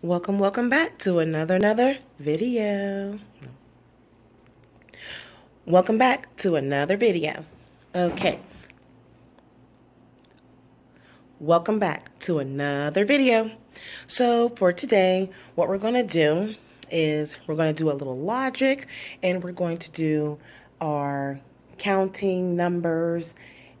Welcome back to another video. Welcome back to another video. Okay. Welcome back to another video. So for today, what we're going to do is we're going to do a little logic, and we're going to do our counting numbers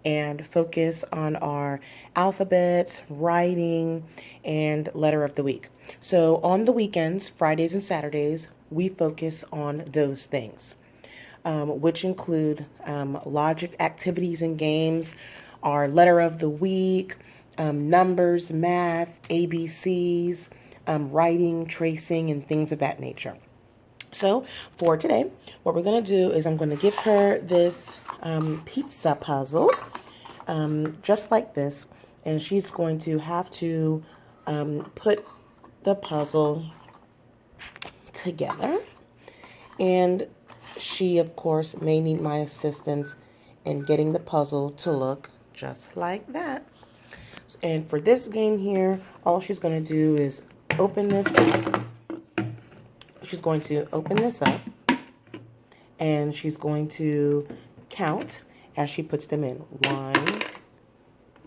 and focus on our alphabets, writing, and letter of the week. So on the weekends, Fridays and Saturdays, we focus on those things, which include logic activities and games, our letter of the week, numbers, math, ABCs, writing, tracing, and things of that nature. So for today, what we're going to do is I'm going to give her this pizza puzzle, just like this, and she's going to have to put the puzzle together. And she, of course, may need my assistance in getting the puzzle to look just like that. And for this game here, all she's going to do is open this up. She's going to open this up, and she's going to count as she puts them in. 1,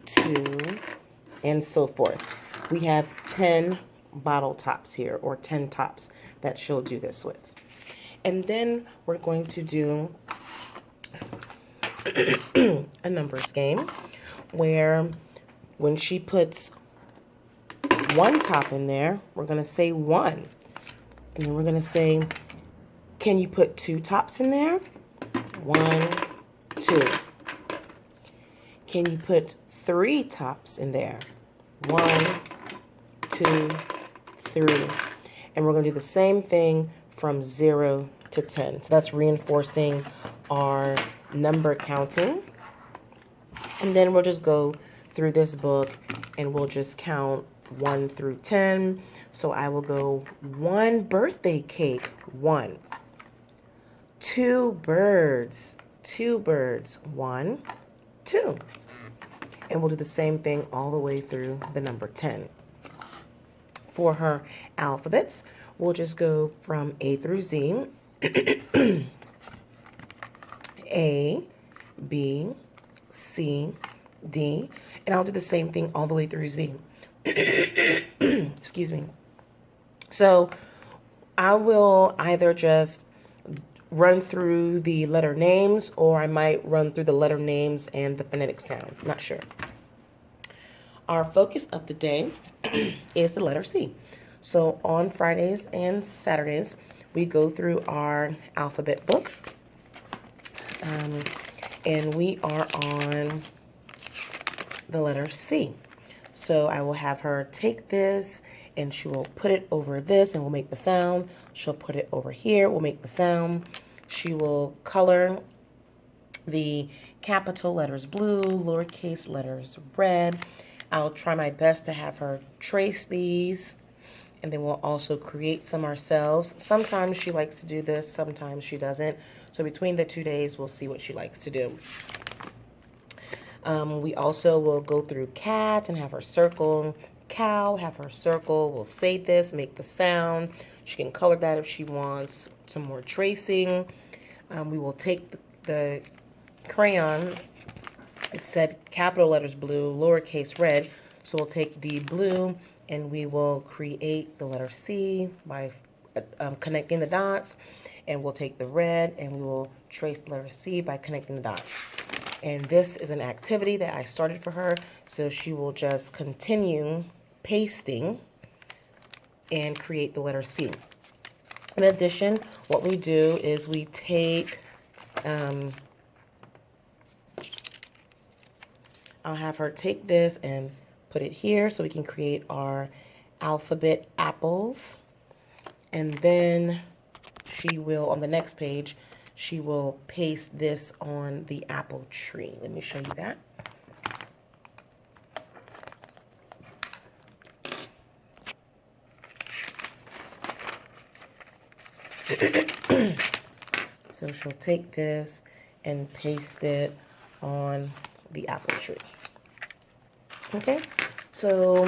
2, and so forth. We have 10 bottle tops here, or 10 tops that she'll do this with. And then we're going to do a numbers game where when she puts one top in there, we're going to say 1. And then we're going to say, can you put 2 tops in there? 1, 2. Can you put 3 tops in there? 1, 2, 3. And we're going to do the same thing from 0 to 10. So that's reinforcing our number counting. And then we'll just go through this book and we'll just count 1 through 10. So I will go 1 birthday cake, 1. 2 birds, 1, 2. And we'll do the same thing all the way through the number 10. For her alphabets, we'll just go from A through Z. A, B, C, D. And I'll do the same thing all the way through Z. Excuse me. So I will either just run through the letter names, or I might run through the letter names and the phonetic sound. Not sure. Our focus of the day is the letter C. So on Fridays and Saturdays, we go through our alphabet book. And we are on the letter C. So I will have her take this and she will put it over this and we'll make the sound. She'll put it over here, we'll make the sound. She will color the capital letters blue, lowercase letters red. I'll try my best to have her trace these, and then we'll also create some ourselves. Sometimes she likes to do this, sometimes she doesn't. So between the 2 days, we'll see what she likes to do. We also will go through cat and have her circle, cow, have her circle. We'll say this, make the sound. She can color that if she wants some more tracing. We will take the crayon. It said capital letters blue, lowercase red. So we'll take the blue and we will create the letter C by connecting the dots. And we'll take the red and we will trace the letter C by connecting the dots. And this is an activity that I started for her, so she will just continue pasting and create the letter C. In addition, what we do is we take, I'll have her take this and put it here so we can create our alphabet apples. And then she will, on the next page, she will paste this on the apple tree. Let me show you that. So she'll take this and paste it on the apple tree. Okay, so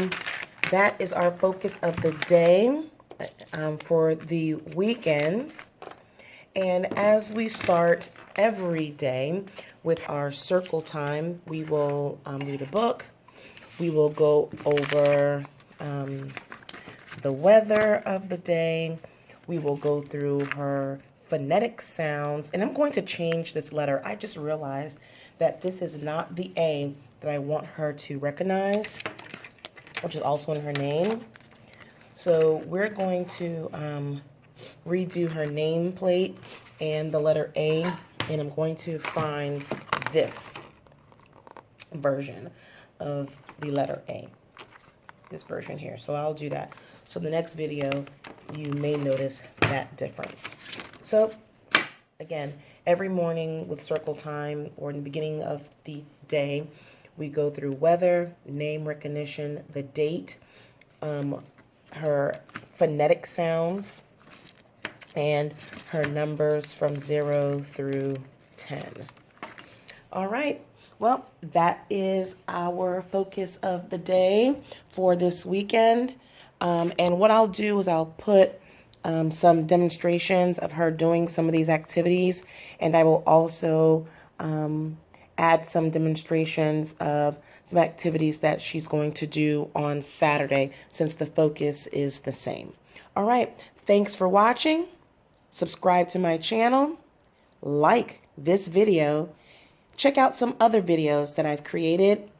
that is our focus of the day for the weekends. And as we start every day with our circle time, we will read a book. We will go over the weather of the day. We will go through her phonetic sounds. And I'm going to change this letter. I just realized that this is not the A that I want her to recognize, which is also in her name. So we're going to redo her nameplate and the letter A, and I'm going to find this version of the letter A, this version here. So I'll do that. So the next video, you may notice that difference. So again, every morning with circle time or in the beginning of the day, we go through weather, name recognition, the date, her phonetic sounds, and her numbers from 0 through 10. All right. Well, that is our focus of the day for this weekend. And what I'll do is I'll put some demonstrations of her doing some of these activities, and I will also add some demonstrations of some activities that she's going to do on Saturday, since the focus is the same. All right, thanks for watching. Subscribe to my channel, like this video, check out some other videos that I've created,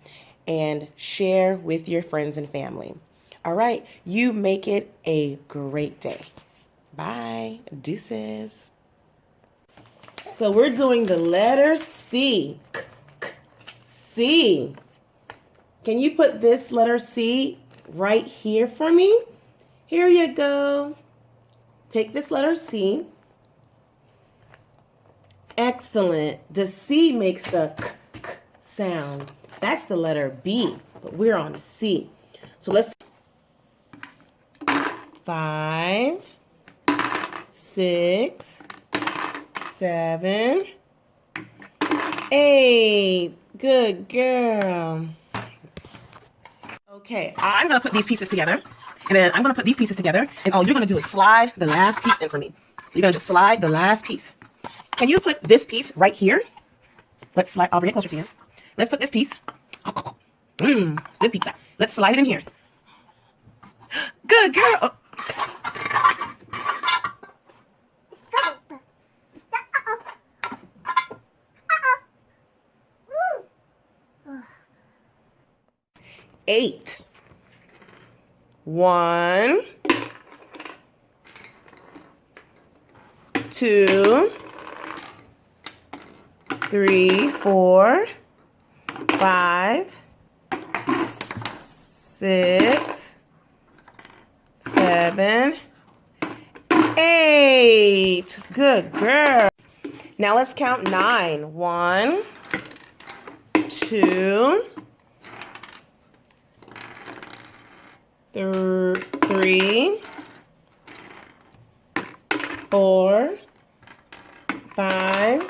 and share with your friends and family. All right, you make it a great day. Bye. Deuces. So we're doing the letter C. C. Can you put this letter C right here for me? Here you go. Take this letter C. Excellent. The C makes the k sound. That's the letter B, but we're on C. So let's 5, 6, 7, 8. Good girl. Okay, I'm going to put these pieces together, and then I'm going to put these pieces together, and all you're going to do is slide the last piece in for me. So you're going to just slide the last piece. Can you put this piece right here? Let's slide. I'll bring it closer to you. Let's put this piece. It's good pizza. Let's slide it in here. Good girl. Oh. 8. 1, 2, 3, 4, 5, 6, 7, 8. Good girl. Now let's count 9. 1, 2, 3, 4, 5,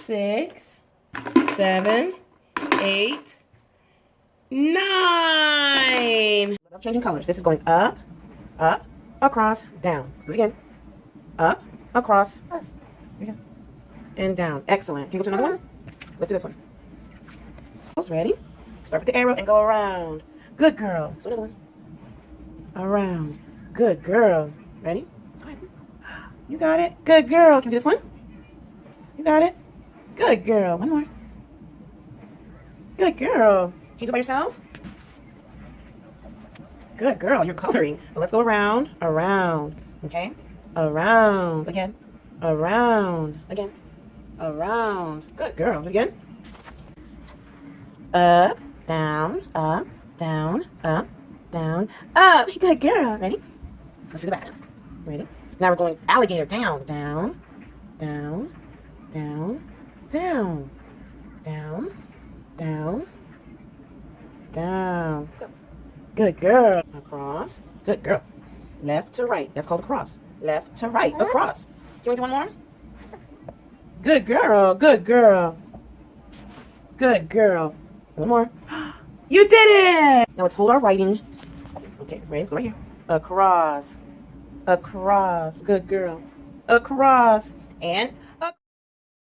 6, 7, 8, 9. I'm changing colors. This is going up, up, across, down. Let's do it again. Up, across, and down. Excellent. Can you go to another one? Let's do this one. Ready? Start with the arrow and go around. Good girl. So another one. Around. Good girl. Ready? Go ahead. You got it. Good girl. Can you do this one? You got it. Good girl. One more. Good girl. Can you do it by yourself? Good girl. You're coloring. But let's go around. Around. Okay? Around. Again. Around. Again. Around. Good girl. Again. Up. Down. Up. Down. Up. Down. Up. Good girl. Ready? Let's do the back now. Ready? Now we're going alligator. Down. Down. Down. Down. Down. Down. Down. Down. Let's go. Good girl. Across. Good girl. Left to right. That's called a cross. Left to right. Across. Can we do one more? Good girl. Good girl. Good girl. One more. You did it! Now let's hold our writing Okay, ready? Let's go right here. Across. Across. Good girl. Across. And